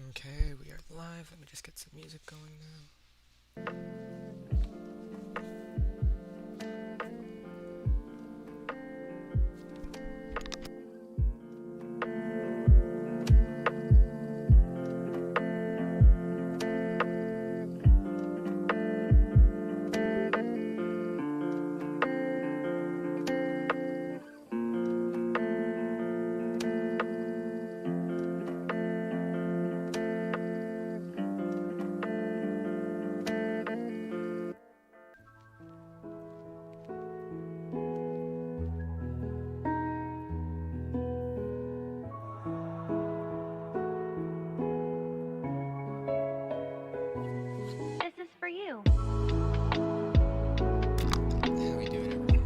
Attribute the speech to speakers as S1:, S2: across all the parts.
S1: Okay, we are live. Let me just get some music going now.
S2: This is for you.
S1: How we doing, everyone?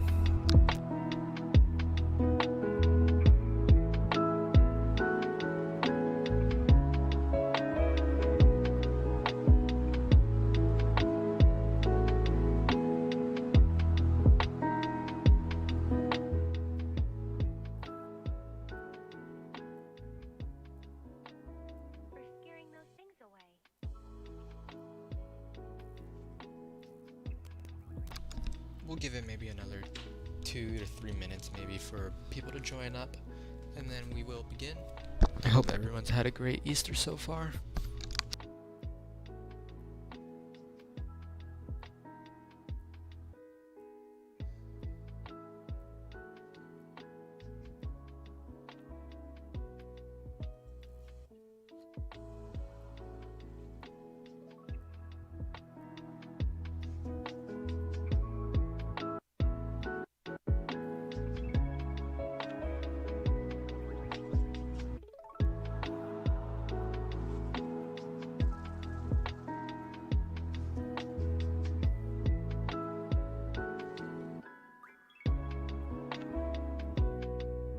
S2: For scaring those things away.
S1: We'll give it maybe another 2 to 3 minutes maybe for people to join up, and then we will begin. I hope everyone's had a great Easter so far.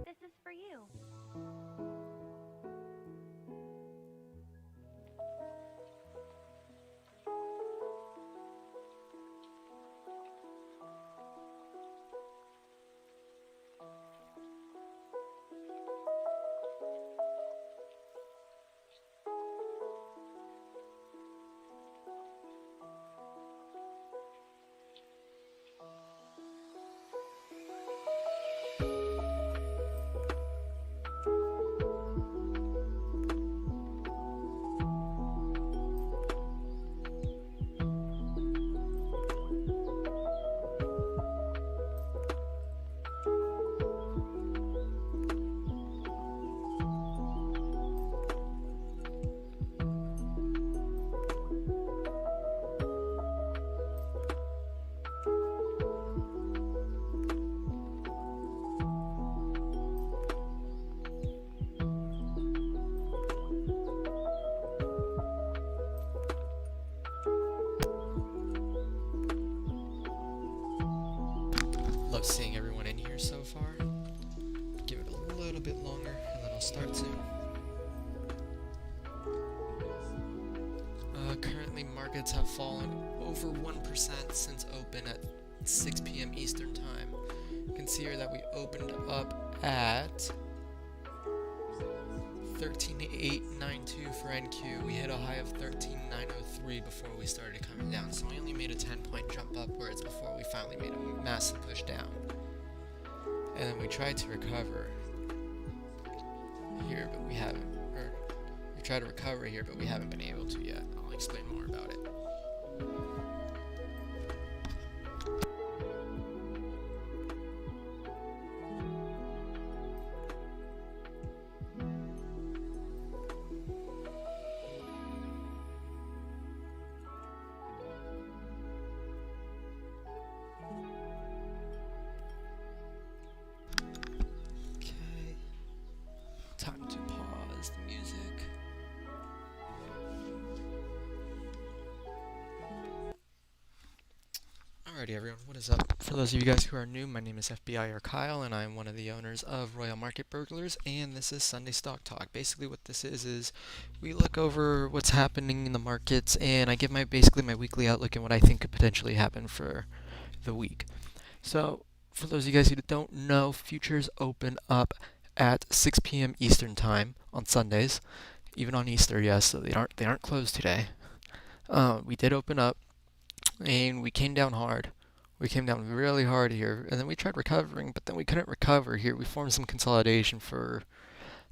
S2: This is for you. Love seeing everyone in here so far. Give it a little bit longer, and then I'll start soon. Currently, markets have fallen over 1% since open at 6 p.m. Eastern Time. You can see here that we opened up at 13,892 for NQ. We hit a high of 13,903 before we started coming down, so we only made a 10-point jump upwards before we finally made a massive push down. And then we tried to recover here, but we haven't. Or we tried to recover here, but we haven't been able to yet. I'll explain more about it. Okay. Time to pause the music. Alrighty everyone, what is up? For those of you guys who are new, my name is FBIR Kyle, and I'm one of the owners of Royal Market Burglars, and this is Sunday Stock Talk. Basically what this is we look over what's happening in the markets, and I give basically my weekly outlook and what I think could potentially happen for the week. So, for those of you guys who don't know, futures open up at 6 p.m. Eastern Time on Sundays, even on Easter, yes, so they aren't closed today. We did open up, and we came down hard. We came down really hard here, and then we tried recovering, but then we couldn't recover here. We formed some consolidation for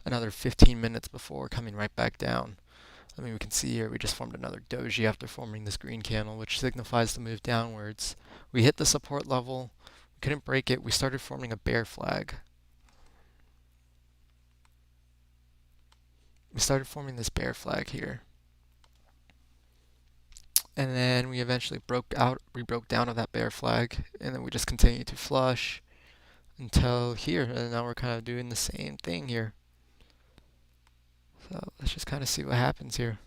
S2: another 15 minutes before coming right back down. I mean, we can see here we just formed another doji after forming this green candle, which signifies the move downwards. We hit the support level, we couldn't break it, we started forming a bear flag. We started forming this bear flag here. And then we eventually broke down of that bear flag, and then we just continued to flush until here, and now we're kind of doing the same thing here. So let's just kind of see what happens here.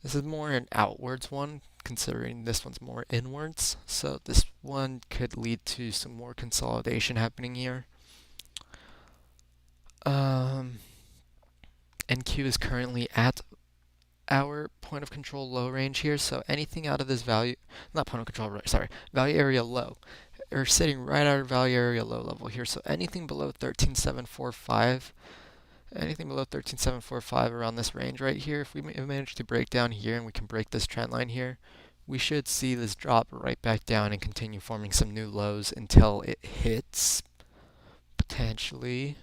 S2: This is more an outwards one, considering this one's more inwards, so this one could lead to some more consolidation happening here. NQ is currently at our point of control low range here, so anything out of this value, not point of control, sorry, value area low, we're sitting right at our value area low level here, so anything below 13,745, around this range right here, if we manage to break down here and we can break this trend line here, we should see this drop right back down and continue forming some new lows until it hits potentially,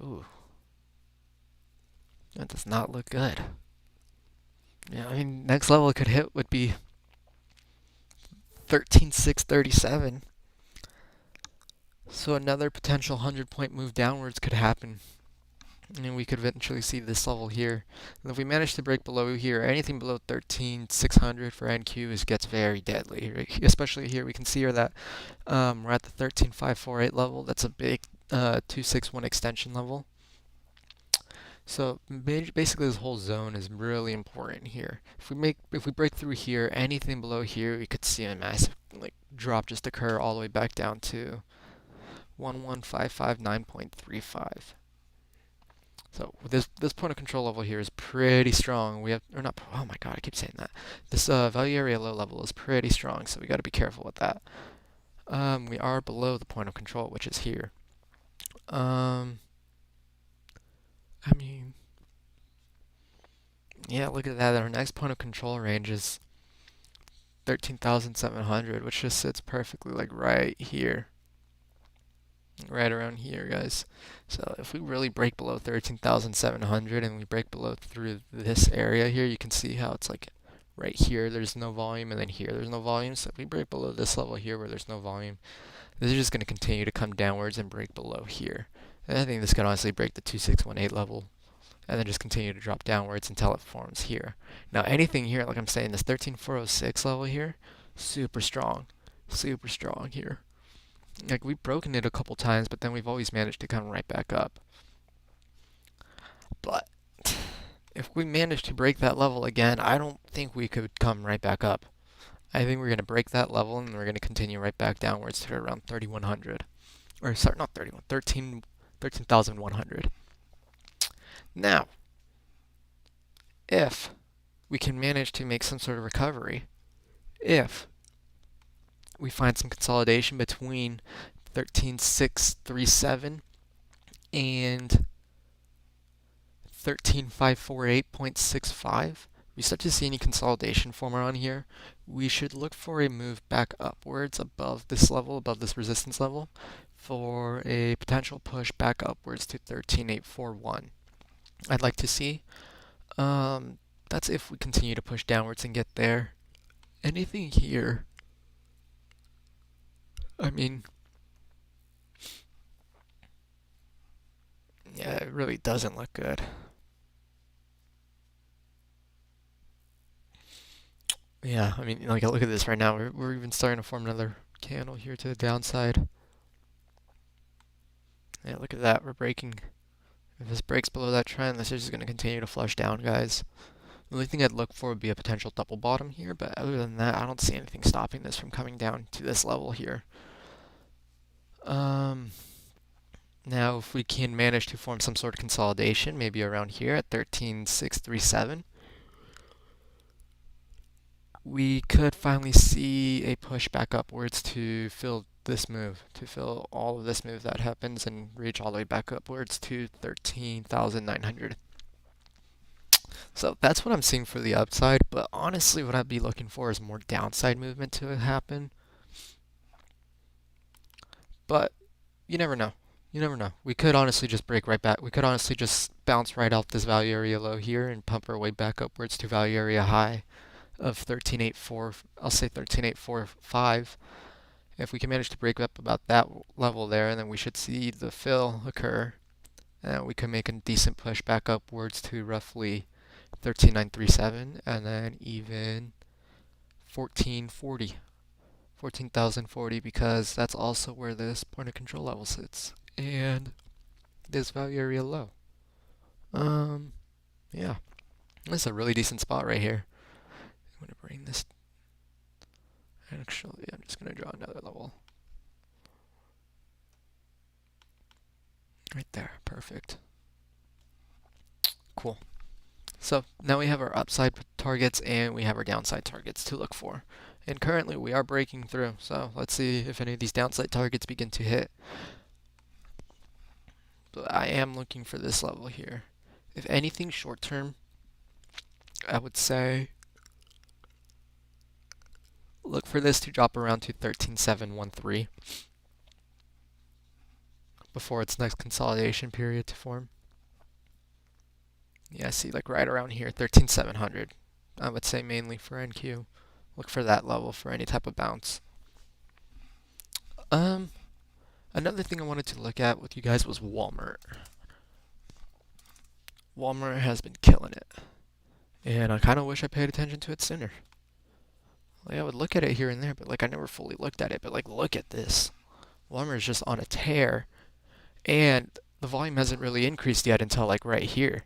S2: ooh, that does not look good. Yeah, I mean, next level it could hit would be 13,637. So another potential 100-point move downwards could happen. And we could eventually see this level here. And if we manage to break below here, anything below 13,600 for NQ gets very deadly. Right? Especially here, we can see here that we're at the 13,548 level. That's a big 261 extension level. So basically this whole zone is really important here. If we break through here, anything below here, we could see a massive drop just occur all the way back down to 11559.35. So this point of control level here is pretty strong. We have, or not, oh my god, I keep saying that. This value area low level is pretty strong, so we got to be careful with that. We are below the point of control, which is here. I mean, yeah, look at that. Our next point of control range is 13,700, which just sits perfectly right here. Right around here, guys. So if we really break below 13,700 and we break below through this area here, you can see how it's right here there's no volume, and then here there's no volume. So if we break below this level here where there's no volume, this is just going to continue to come downwards and break below here. And I think this could honestly break the 2618 level and then just continue to drop downwards until it forms here. Now anything here, like I'm saying, this 13406 level here, super strong here. We've broken it a couple times, but then we've always managed to come right back up. But if we manage to break that level again, I don't think we could come right back up. I think we're going to break that level and we're going to continue right back downwards to around 3,100. Or sorry, not 31, 13,100. Now, if we can manage to make some sort of recovery, if we find some consolidation between 13,637 and 13,548.65, we start to see any consolidation form around here, we should look for a move back upwards above this level, above this resistance level, for a potential push back upwards to 13,841. I'd like to see. That's if we continue to push downwards and get there. Anything here, I mean, yeah, it really doesn't look good. Yeah, I mean, look at this right now. We're even starting to form another candle here to the downside. Yeah, look at that. We're breaking. If this breaks below that trend, this is just going to continue to flush down, guys. The only thing I'd look for would be a potential double bottom here, but other than that, I don't see anything stopping this from coming down to this level here. Now, if we can manage to form some sort of consolidation, maybe around here at 13,637, we could finally see a push back upwards to fill this move, to fill all of this move that happens and reach all the way back upwards to 13,900. So that's what I'm seeing for the upside, but honestly what I'd be looking for is more downside movement to happen. But you never know. You never know. We could honestly just break right back. We could honestly just bounce right off this value area low here and pump our way back upwards to value area high of 13.84. I'll say 13.845. If we can manage to break up about that level there, then we should see the fill occur. And we can make a decent push back upwards to roughly 13,937 and then even 1440. 14,040 because that's also where this point of control level sits. And this value area low. Yeah. This is a really decent spot right here. I'm gonna bring this. Actually, I'm just gonna draw another level. Right there, perfect. Cool. So now we have our upside targets and we have our downside targets to look for. And currently we are breaking through, so let's see if any of these downside targets begin to hit. But I am looking for this level here. If anything short term, I would say look for this to drop around to 13,713 before its next consolidation period to form. Yeah, see, like right around here, 13,700. I would say mainly for NQ. Look for that level for any type of bounce. Another thing I wanted to look at with you guys was Walmart. Walmart has been killing it. And I kind of wish I paid attention to it sooner. Like, I would look at it here and there, but like I never fully looked at it. But like, look at this. Walmart is just on a tear. And the volume hasn't really increased yet until like right here.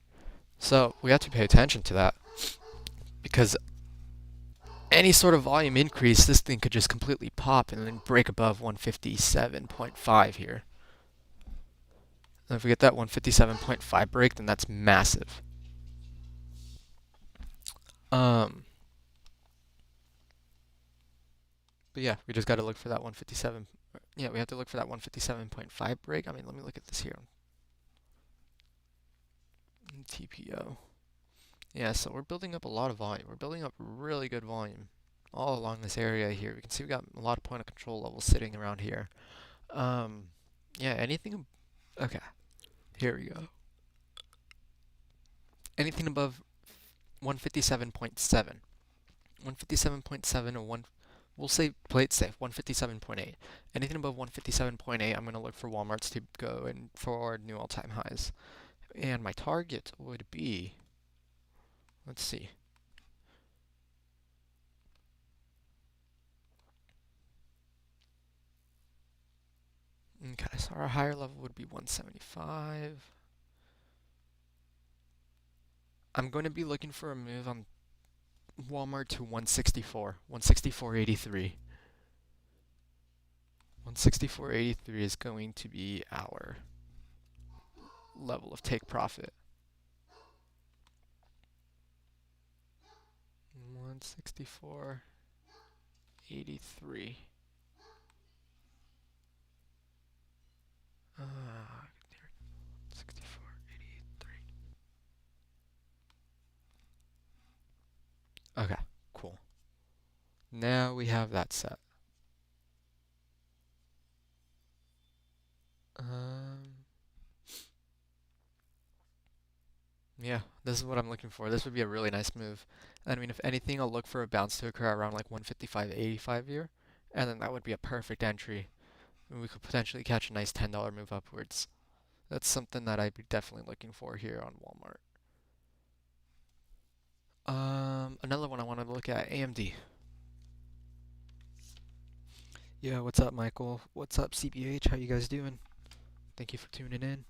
S2: So we have to pay attention to that. Because any sort of volume increase, this thing could just completely pop and then break above 157.5 here. And if we get that 157.5 break, then that's massive. But yeah, we just got to look for that 157. Yeah, we have to look for that 157.5 break. I mean, let me look at this here. TPO. Yeah, so we're building up a lot of volume. We're building up really good volume all along this area here. We can see we got a lot of point of control levels sitting around here. Yeah, anything. Okay, here we go. Anything above 157.7. 157.7 or 1. We'll say, play it safe, 157.8. Anything above 157.8, I'm going to look for Walmarts to go and forward new all-time highs. And my target would be, let's see. Okay, so our higher level would be 175. I'm going to be looking for a move on Walmart to 164, 164.83. 164.83 is going to be our level of take profit. 164.83. 64.83. Okay, cool. Now we have that set. Yeah, this is what I'm looking for. This would be a really nice move. I mean, if anything, I'll look for a bounce to occur around like 155.85 here, and then that would be a perfect entry. And we could potentially catch a nice $10 move upwards. That's something that I'd be definitely looking for here on Walmart. Another one I wanted to look at, AMD. Yeah, what's up, Michael? What's up, CBH? How you guys doing? Thank you for tuning in.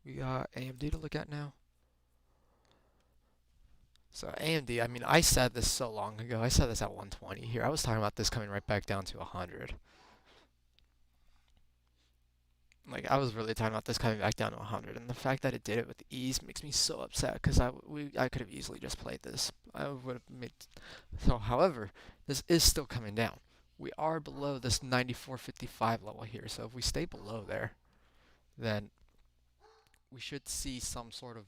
S2: We got AMD to look at now. So AMD, I mean, I said this so long ago. I said this at 120 here. I was talking about this coming right back down to 100. Like, I was really talking about this coming back down to 100, and the fact that it did it with ease makes me so upset, because I could have easily just played this. I would have made... So, however, this is still coming down. we are below this 94.55 level here. So if we stay below there, then we should see some sort of,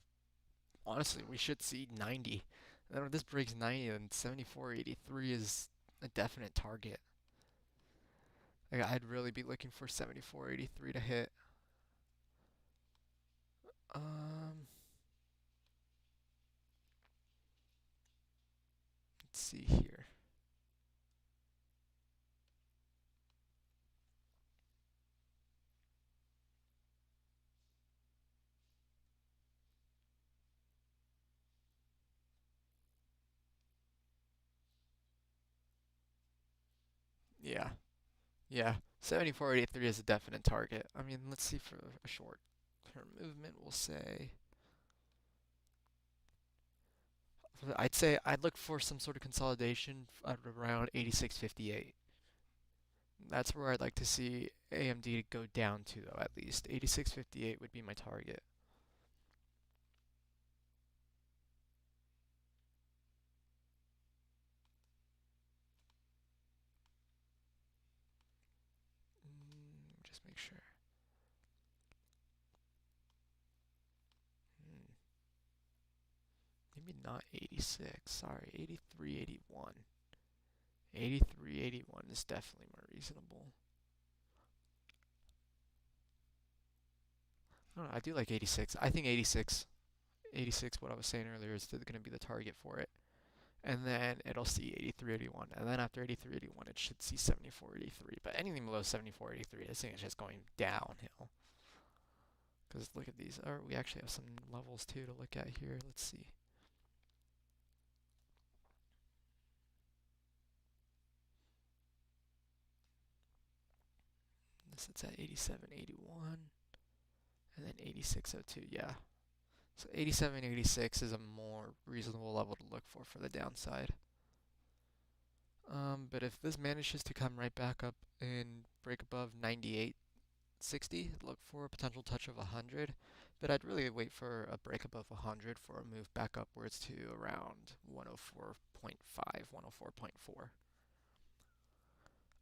S2: honestly, we should see 90. And then if this breaks 90, then 74.83 is a definite target. Like, I'd really be looking for 74.83 to hit. Let's see here. Yeah, yeah. 74.83 is a definite target. I mean, let's see for a short-term movement, we'll say. I'd say I'd look for some sort of consolidation at around 86.58. That's where I'd like to see AMD go down to, though, at least. 86.58 would be my target. Just make sure. Maybe not 86. Sorry, 83.81. 83.81 is definitely more reasonable. I don't know, I do like 86. I think 86, what I was saying earlier, is going to be the target for it. And then it'll see 83.81. And then after 83.81, it should see 74.83. But anything below 74.83, this thing is just going downhill. Because look at these. We actually have some levels too to look at here. Let's see. This it's at 87.81. And then 86.02. Yeah. So 87.86 is a more reasonable level to look for the downside. But if this manages to come right back up and break above 98.60, look for a potential touch of 100. But I'd really wait for a break above 100 for a move back upwards to around 104.5,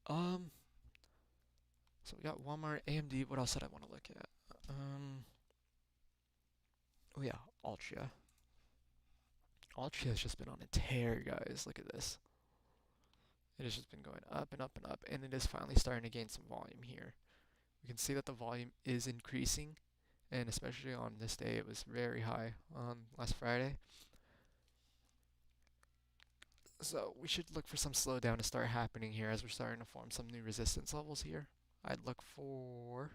S2: 104.4. So we got Walmart, AMD. What else did I want to look at? Oh yeah, Altria. Altria has just been on a tear, guys. Look at this. It has just been going up and up and up, and it is finally starting to gain some volume here. We can see that the volume is increasing, and especially on this day, it was very high on last Friday. So we should look for some slowdown to start happening here as we're starting to form some new resistance levels here. I'd look for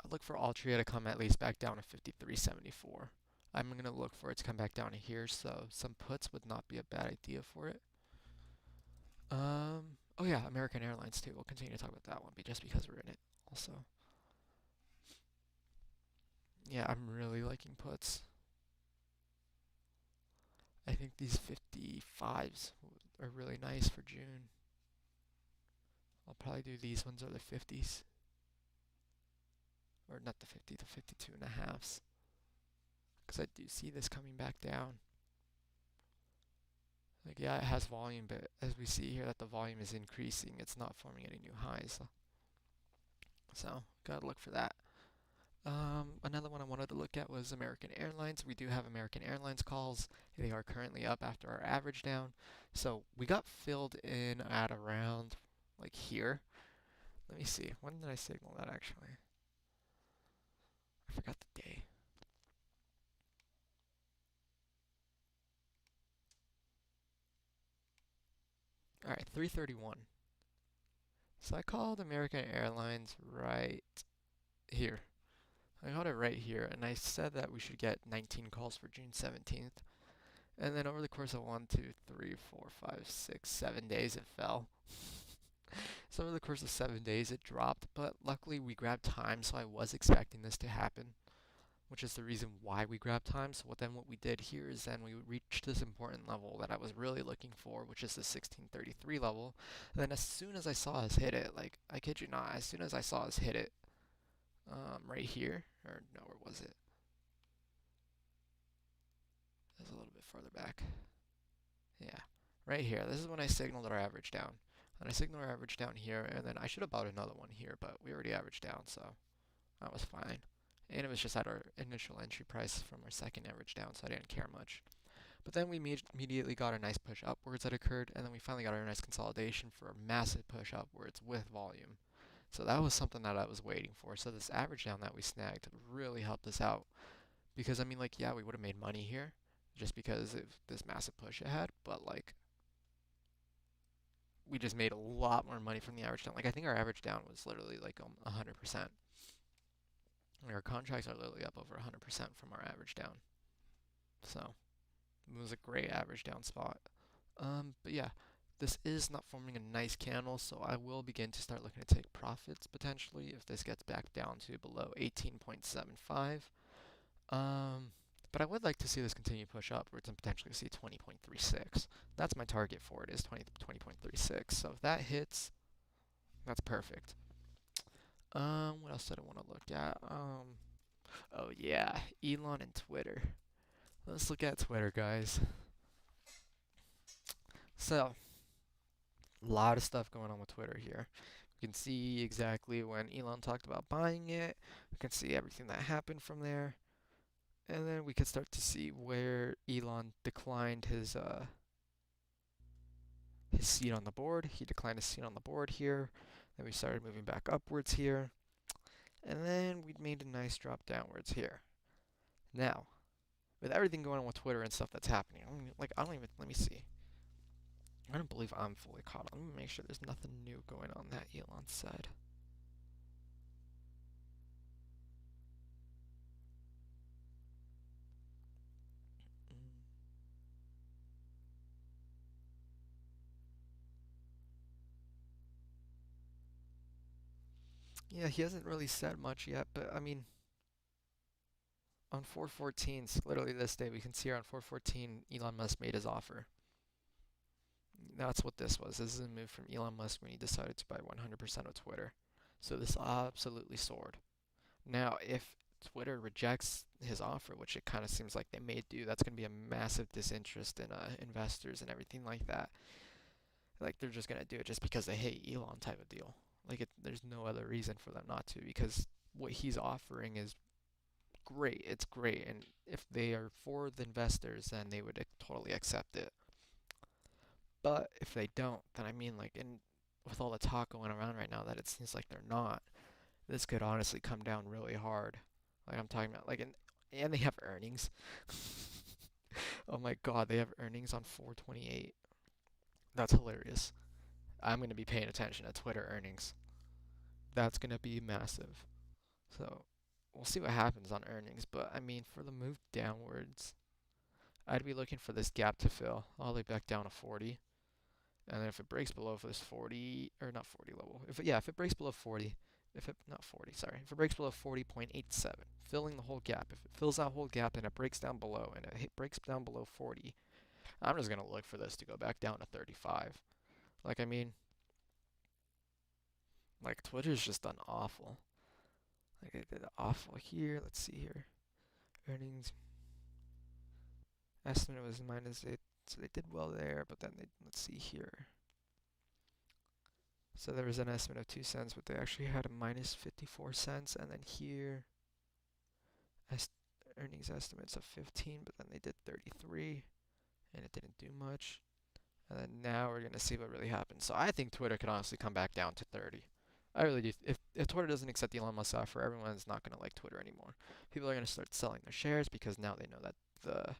S2: Altria to come at least back down to 53.74. I'm going to look for it to come back down to here, so some puts would not be a bad idea for it. Oh yeah, American Airlines too. We'll continue to talk about that one, just because we're in it also. Yeah, I'm really liking puts. I think these 55s are really nice for June. I'll probably do these ones or the 50s. Or not the 50, the 52 and a halves. Because I do see this coming back down. Like, yeah, it has volume, but as we see here that the volume is increasing, it's not forming any new highs. So, gotta look for that. Another one I wanted to look at was American Airlines. We do have American Airlines calls. They are currently up after our average down. So we got filled in at around like here. Let me see. When did I signal that actually? I forgot the day. All right, 3:31. So I called American Airlines right here. I got it right here, and I said that we should get 19 calls for June 17th. And then over the course of 1, 2, 3, 4, 5, 6, 7 days, it fell. So over the course of 7 days, it dropped, but luckily we grabbed time, so I was expecting this to happen, which is the reason why we grabbed time. So what we did here is then we reached this important level that I was really looking for, which is the 1633 level. And then as soon as I saw us hit it, like, I kid you not, as soon as I saw us hit it, right here, or no, where was it? It was a little bit farther back. Yeah, right here. This is when I signaled our average down. And I signaled our average down here, and then I should have bought another one here, but we already averaged down, so that was fine. And it was just at our initial entry price from our second average down, so I didn't care much. But then we immediately got a nice push upwards that occurred, and then we finally got our nice consolidation for a massive push upwards with volume. So that was something that I was waiting for. So this average down that we snagged really helped us out. Because, I mean, like, yeah, we would have made money here just because of this massive push it had, but, like, we just made a lot more money from the average down. Like, I think our average down was literally like 100%. Our contracts are literally up over 100% from our average down. So it was a great average down spot. But yeah, this is not forming a nice candle, so I will begin to start looking to take profits potentially if this gets back down to below 18.75. But I would like to see this continue to push upwards and potentially see 20.36. That's my target for it, is 20.36. So if that hits, that's perfect. What else did I want to look at? Oh yeah, Elon and Twitter. Let's look at Twitter, guys. So, a lot of stuff going on with Twitter here. We can see exactly when Elon talked about buying it. We can see everything that happened from there. And then we can start to see where Elon declined his seat on the board. He declined his seat on the board here. Then we started moving back upwards here. And then we made a nice drop downwards here. Now, with everything going on with Twitter and stuff that's happening, let me see. I don't believe I'm fully caught up. Let me make sure there's nothing new going on that Elon said. Yeah, he hasn't really said much yet, but I mean, on 4/14, literally this day, we can see here on 4/14, Elon Musk made his offer. That's what this was. This is a move from Elon Musk when he decided to buy 100% of Twitter. So this absolutely soared. Now, if Twitter rejects his offer, which it kind of seems like they may do, that's going to be a massive disinterest in investors and everything like that. Like they're just going to do it just because they hate Elon type of deal. There's no other reason for them not to, because what he's offering is great. It's great, and if they are for the investors, then they would totally accept it. But if they don't, then I mean, with all the talk going around right now that it seems like they're not, this could honestly come down really hard. Like I'm talking about, and they have earnings. Oh my God, they have earnings on 4/28. That's hilarious. I'm gonna be paying attention to Twitter earnings. That's gonna be massive. So we'll see what happens on earnings. But I mean, for the move downwards, I'd be looking for this gap to fill all the way back down to 40. And then if it breaks below this 40, or not 40 level, if it breaks below 40, not 40, sorry, if it breaks below 40.87, filling the whole gap, if it fills that whole gap and it breaks down below, and it breaks down below 40, I'm just going to look for this to go back down to 35. I mean, Twitter's just done awful. They did awful here. Let's see here. Earnings estimate was -8, so they did well there, but then let's see here. So there was an estimate of 2 cents, but they actually had a -54 cents, and then here, earnings estimates of 15, but then they did 33, and it didn't do much. And then now we're gonna see what really happens. So I think Twitter could honestly come back down to 30. I really do. If Twitter doesn't accept Elon Musk's offer, everyone's not gonna like Twitter anymore. People are gonna start selling their shares because now they know that the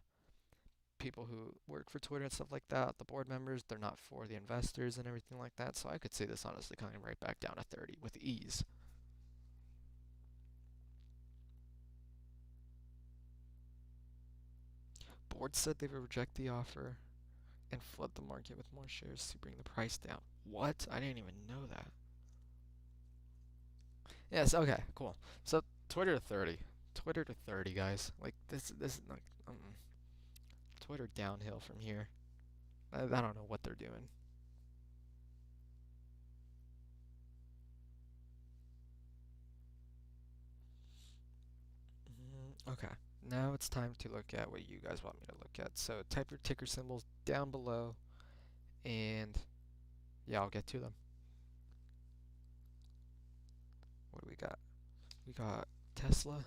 S2: people who work for Twitter and stuff like that, the board members, they're not for the investors and everything like that. So I could see this honestly coming right back down to 30 with ease. Board said they would reject the offer and flood the market with more shares to bring the price down. What? I didn't even know that. Yes, okay, cool. So Twitter to 30. Twitter to 30, guys. This is Twitter downhill from here. I don't know what they're doing. Okay, now it's time to look at what you guys want me to look at. So type your ticker symbols down below And yeah, I'll get to them. What do we got? We got Tesla.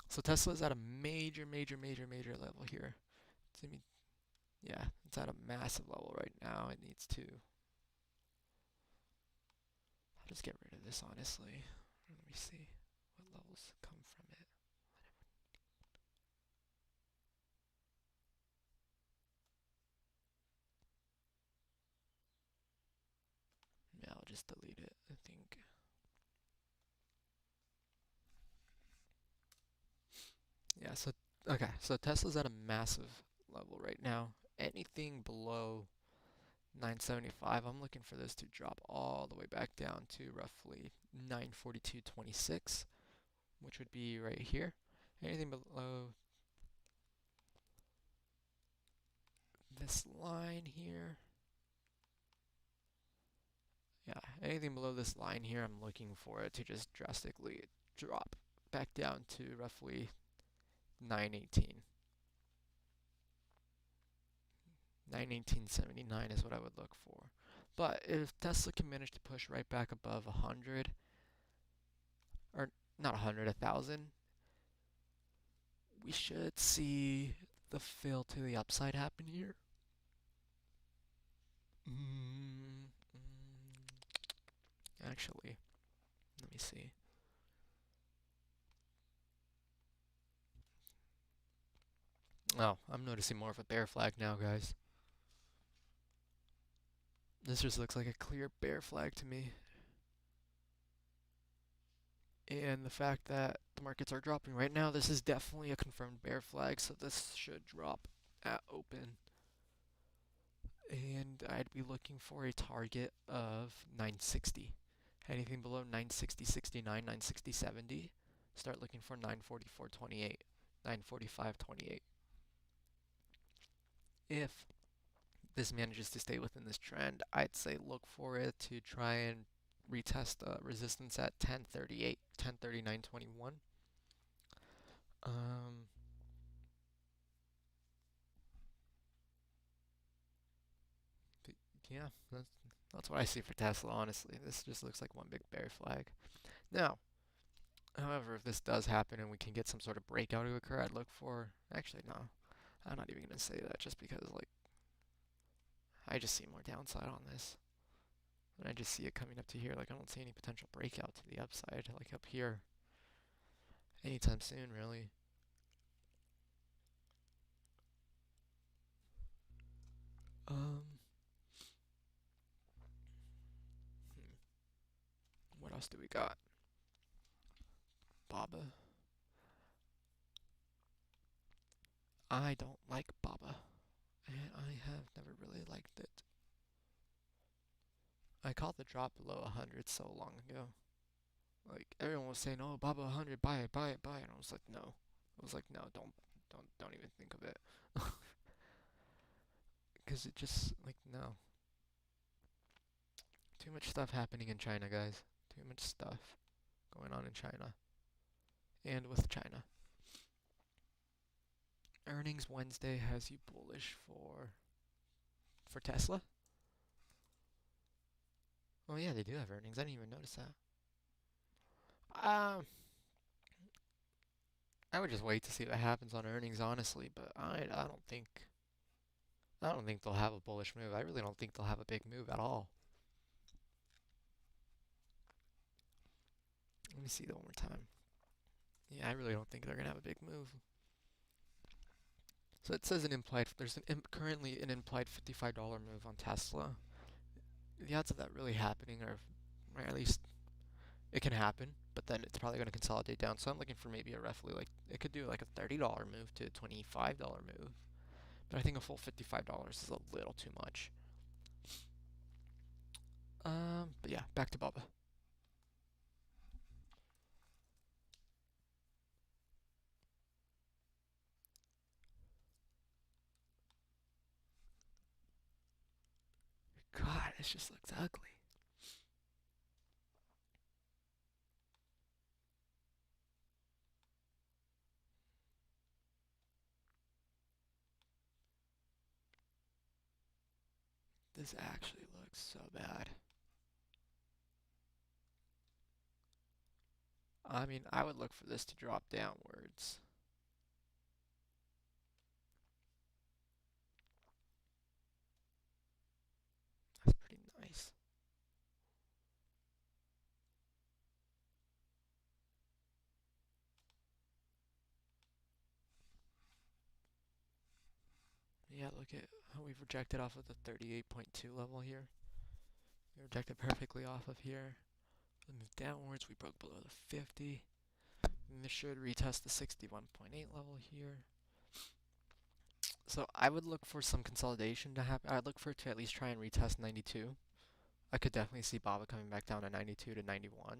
S2: So Tesla's at a major level here. I mean, yeah, it's at a massive level right now. It needs to. I'll just get rid of this, honestly. Let me see what levels come from it. Yeah, I'll just delete it, I think. Yeah, so, okay, so Tesla's at a massive level right now. Anything below 975, I'm looking for this to drop all the way back down to roughly 942.26, which would be right here. Anything below this line here, yeah, anything below this line here, I'm looking for it to just drastically drop back down to roughly 918. 918.79 is what I would look for. But if Tesla can manage to push right back above 100, or not 100, 1,000, we should see the fill to the upside happen here. Actually, let me see. Oh, I'm noticing more of a bear flag now, guys. This just looks like a clear bear flag to me. And the fact that the markets are dropping right now, this is definitely a confirmed bear flag, so this should drop at open. And I'd be looking for a target of 960. Anything below 960.69, 960.70, start looking for 944.28, 945.28. If this manages to stay within this trend, I'd say look for it to try and retest resistance at 1038, 1039.21. Yeah, that's what I see for Tesla, honestly. This just looks like one big bear flag. Now, however, if this does happen and we can get some sort of breakout to occur, I'd look for. Actually, no. I'm not even going to say that just because, like, I just see more downside on this. And I just see it coming up to here. Like, I don't see any potential breakout to the upside, like up here, anytime soon, really. What else do we got? Baba. I don't like Baba, and I have never really liked it. I caught the drop below 100 so long ago. Like everyone was saying, "Oh, Baba 100, buy it, buy it, buy it." And I was like, "No." I was like, "No, don't even think of it." Because it just like no. Too much stuff happening in China, guys. Too much stuff going on in China and with China. Earnings Wednesday has you bullish for Tesla. Oh yeah, they do have earnings. I didn't even notice that. Um, I would just wait to see what happens on earnings, honestly. But I don't think they'll have a bullish move. I really don't think they'll have a big move at all. Let me see that one more time. Yeah, I really don't think they're gonna have a big move. So it says currently an implied $55 move on Tesla. The odds of that really happening are, or at least it can happen, but then it's probably going to consolidate down. So I'm looking for maybe a roughly like it could do like a $30 move to a $25 move, but I think a full $55 is a little too much. But yeah, back to Bubba. God, this just looks ugly. This actually looks so bad. I mean, I would look for this to drop downwards. That's pretty nice. Yeah, look at how we've rejected off of the 38.2 level here. We rejected perfectly off of here. We moved downwards, we broke below the 50. And this should retest the 61.8 level here. So I would look for some consolidation to happen. I'd look for it to at least try and retest 92. I could definitely see BABA coming back down to 92 to 91. And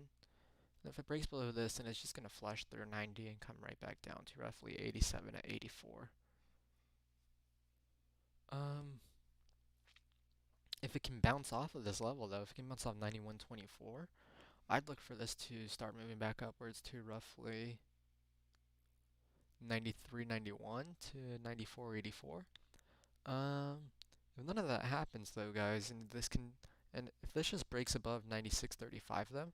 S2: if it breaks below this, then it's just going to flush through 90 and come right back down to roughly 87 to 84. If it can bounce off of this level, though, if it can bounce off 91.24, I'd look for this to start moving back upwards to roughly 93.91 to 94.84. If none of that happens, though, guys, and if this just breaks above 96.35, though,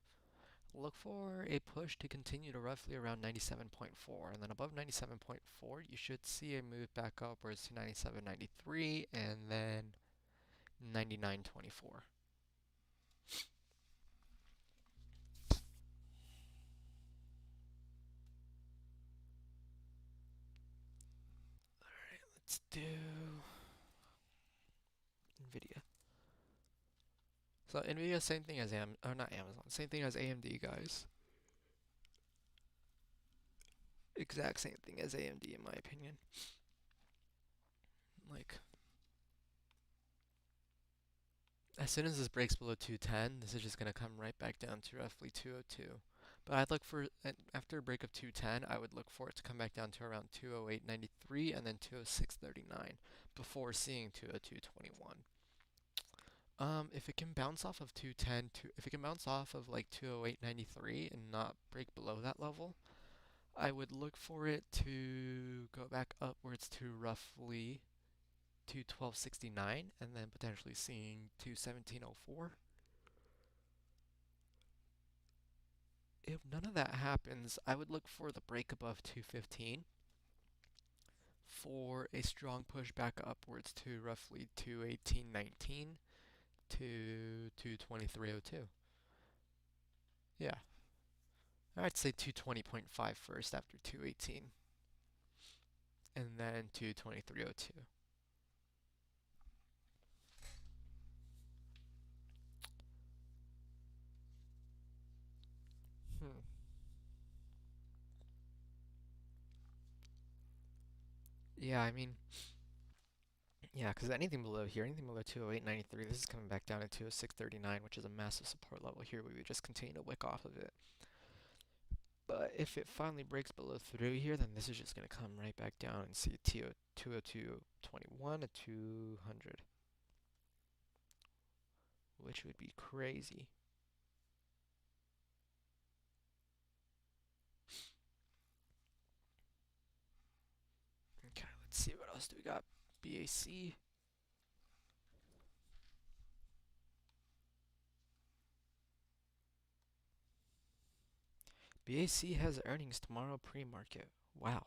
S2: look for a push to continue to roughly around 97.4, and then above 97.4, you should see a move back upwards to 97.93, and then 99.24. Alright, let's do NVIDIA. So NVIDIA, same thing as not Amazon, same thing as AMD, guys. Exact same thing as AMD, in my opinion. Like, as soon as this breaks below 210, this is just going to come right back down to roughly 202. But I'd look for, after a break of 210, I would look for it to come back down to around 208.93 and then 206.39 before seeing 202.21. If it can bounce off of 210, if it can bounce off of like 208.93 and not break below that level, I would look for it to go back upwards to roughly 212.69 and then potentially seeing 217.04. If none of that happens, I would look for the break above 215 for a strong push back upwards to roughly 218.19 to 223.02. Yeah. I'd say 220.5 first after 218 and then 223.02. Yeah, I mean, yeah, because anything below here, anything below 208.93, this is coming back down to 206.39, which is a massive support level here. We would just continue to wick off of it. But if it finally breaks below through here, then this is just going to come right back down and see 202.21 to 200, which would be crazy. Okay, let's see what else do we got. BAC. BAC has earnings tomorrow pre-market. Wow.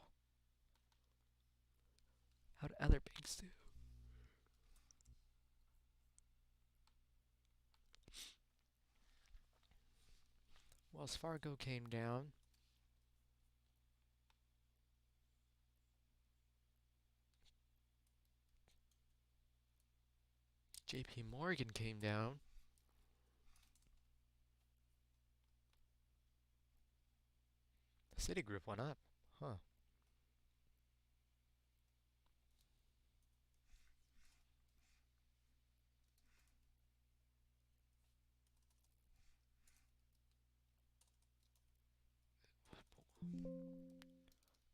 S2: How do other banks do? Wells Fargo came down. JP Morgan came down. Citigroup went up. Huh.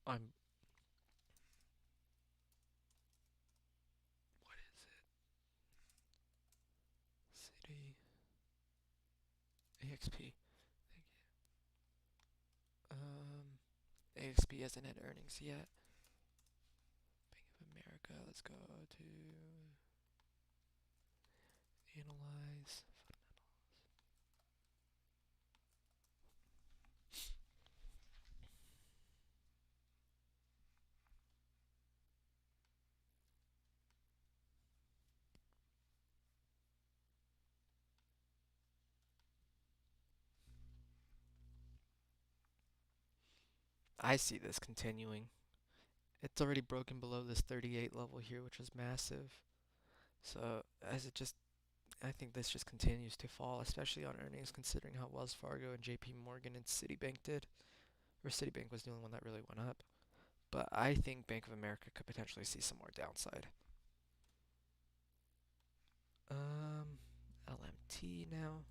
S2: I'm. What is it? City. AXP. Thank you. AXP hasn't had earnings yet. Bank of America. Let's go to I see this continuing. It's already broken below this 38 level here, which was massive. So I think this just continues to fall, especially on earnings, considering how Wells Fargo and JP Morgan and Citibank did. Or Citibank was the only one that really went up. But I think Bank of America could potentially see some more downside. LMT now.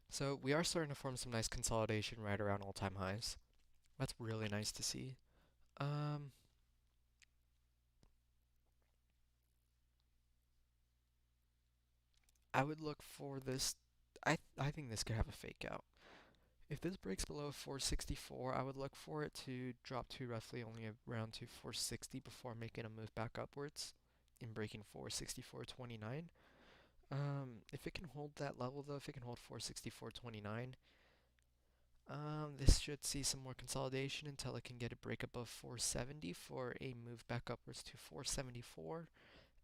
S2: So we are starting to form some nice consolidation right around all-time highs. That's really nice to see. Um, I would look for this. I think this could have a fake out. If this breaks below 464, I would look for it to drop to roughly only around to 460 before making a move back upwards in breaking 464.29. If it can hold that level though, if it can hold 464.29, this should see some more consolidation until it can get a break above 470 for a move back upwards to 474,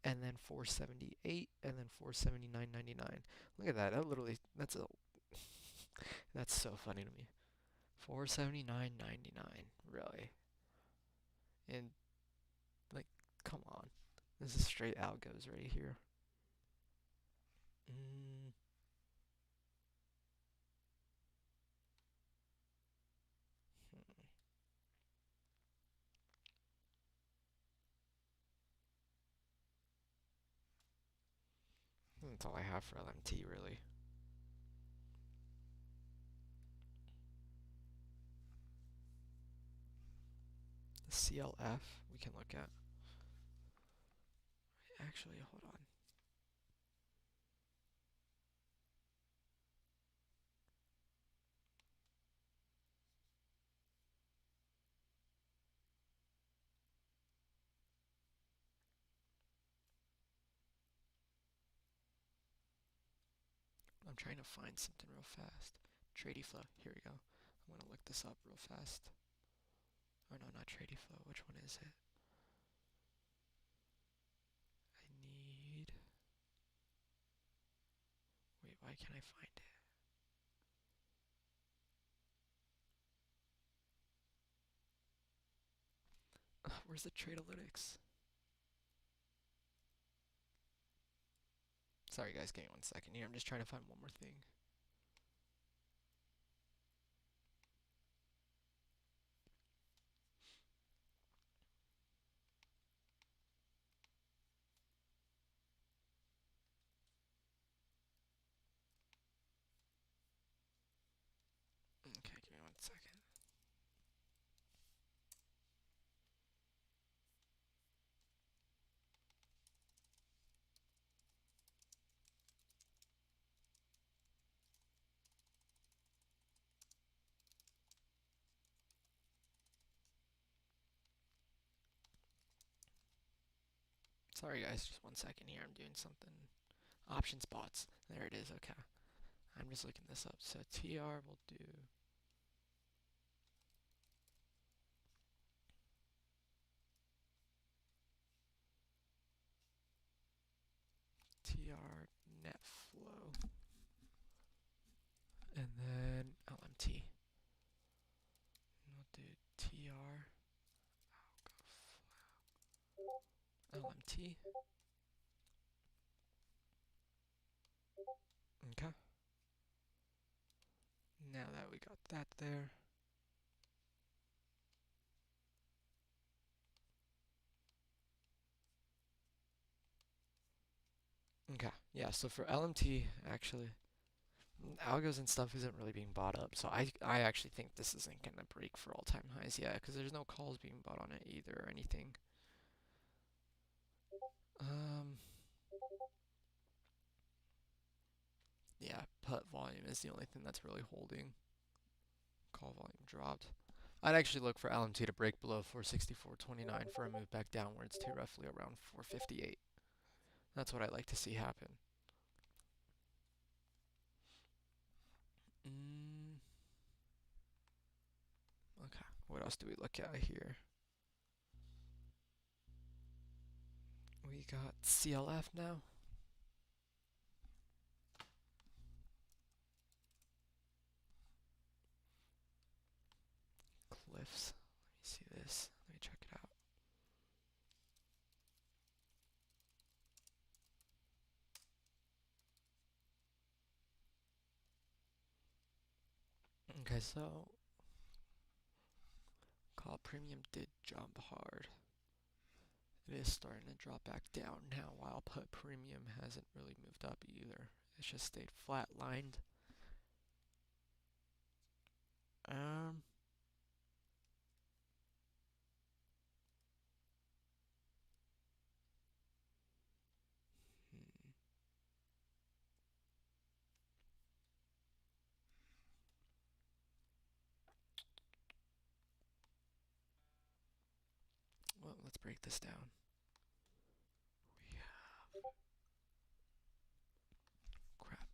S2: and then 478, and then 479.99. Look at that. That's so funny to me. 479.99, really? And like, come on. This is straight algos right here. Mm. Hmm. That's all I have for LMT, really. The CLF we can look at. Actually, hold on. I'm trying to find something real fast. Tradie flow. Here we go. I'm gonna look this up real fast. Oh no, not tradie flow. Which one is it? I need. Wait, why can't I find it? Where's the Tradealytics? Sorry guys, give me 1 second here. I'm just trying to find one more thing. Okay, give me 1 second. Sorry guys, just 1 second here. I'm doing something. Option spots. There it is. Okay. I'm just looking this up. So TR will do. TR net flow. And then LMT. And we'll do TR LMT. Okay. Now that we got that there. Okay. Yeah, so for LMT, actually, algos and stuff isn't really being bought up. So I actually think this isn't going to break for all-time highs yet because there's no calls being bought on it either or anything. Yeah, put volume is the only thing that's really holding. Call volume dropped. I'd actually look for LMT to break below 464.29 for a move back downwards to roughly around 458. That's what I'd like to see happen. Okay, what else do we look at here? We got CLF now. Cliffs. Let me see this. Let me check it out. Okay, so call premium did jump hard. It is starting to drop back down now, while put premium hasn't really moved up either. It's just stayed flatlined. Um, hmm. Well, let's break this down. We have crap.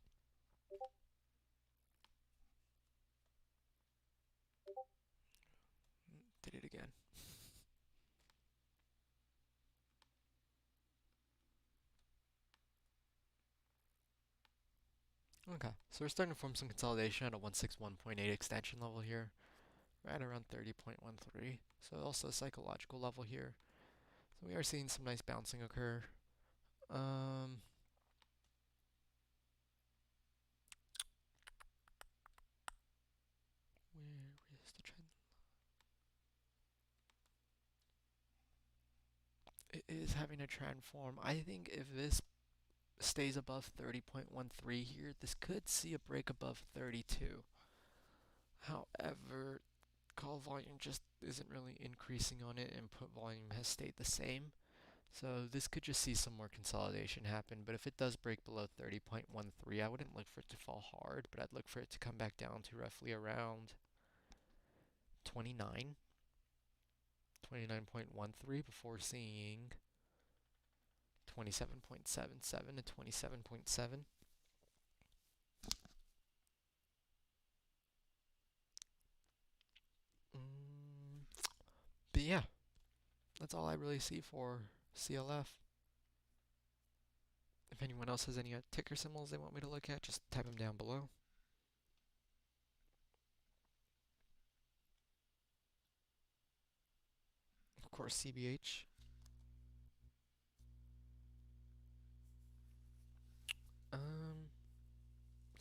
S2: Did it again. Okay, so we're starting to form some consolidation at a 161.8 extension level here, right around 30.13. So also a psychological level here. So we are seeing some nice bouncing occur. Um, where is the trend? It is having a trend form. I think if this stays above 30.13 here, this could see a break above 32. However, call volume just isn't really increasing on it, and put volume has stayed the same. So this could just see some more consolidation happen, but if it does break below 30.13, I wouldn't look for it to fall hard, but I'd look for it to come back down to roughly around 29, 29.13 before seeing 27.77 to 27.7. But yeah, that's all I really see for CLF. If anyone else has any ticker symbols they want me to look at, just type them down below. Of course, CBH.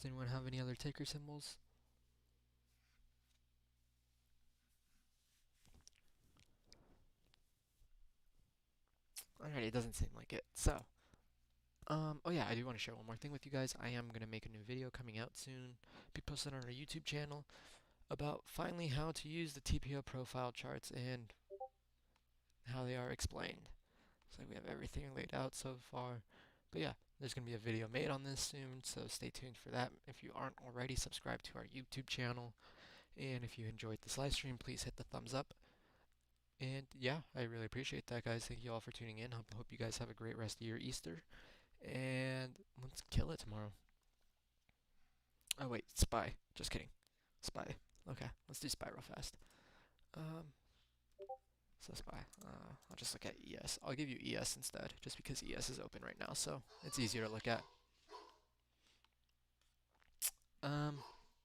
S2: Does anyone have any other ticker symbols? Alright, it doesn't seem like it. So, oh yeah, I do want to share one more thing with you guys. I am going to make a new video coming out soon, be posted on our YouTube channel, about finally how to use the TPO profile charts and how they are explained. So we have everything laid out so far. But yeah, there's going to be a video made on this soon, so stay tuned for that. If you aren't already subscribed to our YouTube channel, and if you enjoyed this live stream, please hit the thumbs up. And yeah, I really appreciate that, guys. Thank you all for tuning in. Hope you guys have a great rest of your Easter. And let's kill it tomorrow. Oh wait, SPY. Just kidding. SPY. Okay, let's do SPY real fast. So SPY. I'll just look at ES. I'll give you ES instead, just because ES is open right now, so it's easier to look at.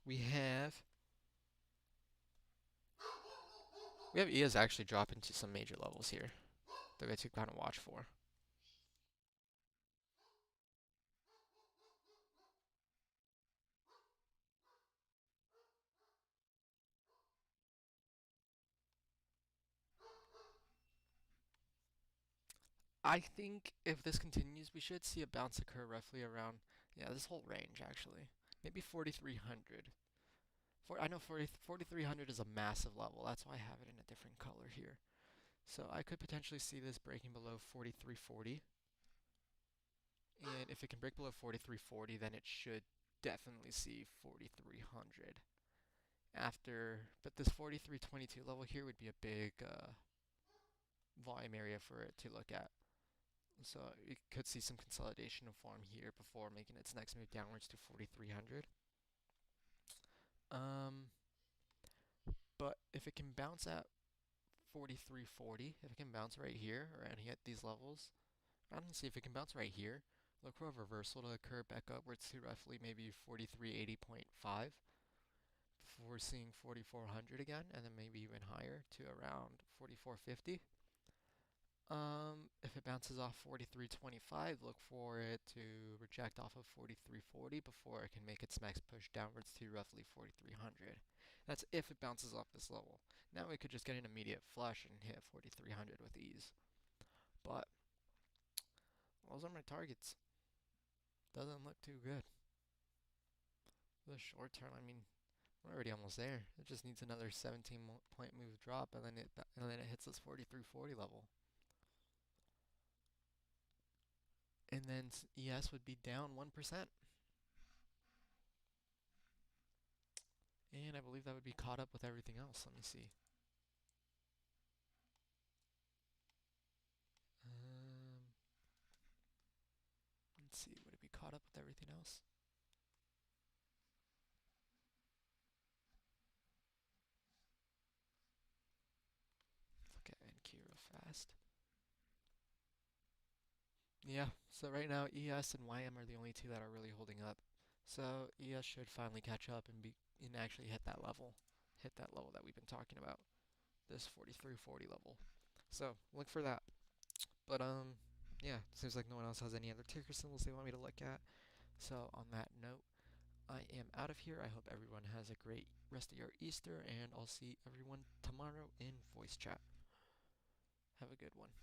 S2: We have ES actually dropping to some major levels here that we have to kind of watch for. I think if this continues, we should see a bounce occur roughly around, yeah, this whole range actually. Maybe 4,300. I know 4,300 is a massive level. That's why I have it in a different color here. So I could potentially see this breaking below 4340. And if it can break below 4340, then it should definitely see 4300. But this 4322 level here would be a big volume area for it to look at. So it could see some consolidation of form here before making its next move downwards to 4300. But if it can bounce at 4340, if it can bounce right here around here at these levels, I don't see if it can bounce right here. Look for a reversal to occur back upwards to roughly maybe 4380.5 before seeing 4400 again, and then maybe even higher to around 4450. If it bounces off 4325, look for it to reject off of 4340 before it can make its next push downwards to roughly 4300. That's if it bounces off this level. Now we could just get an immediate flush and hit 4300 with ease. But those are my targets. Doesn't look too good. The short term, I mean, we're already almost there. It just needs another 17-point move drop, and then it hits this 4340 level. And then ES would be down 1%. And I believe that would be caught up with everything else. Let me see. Um, let's see, would it be caught up with everything else? Let's look at NQ real fast. Yeah, so right now ES and YM are the only two that are really holding up. So ES should finally catch up and actually hit that level. Hit that level that we've been talking about. This 4340 level. So look for that. But yeah, seems like no one else has any other ticker symbols they want me to look at. So on that note, I am out of here. I hope everyone has a great rest of your Easter, and I'll see everyone tomorrow in voice chat. Have a good one.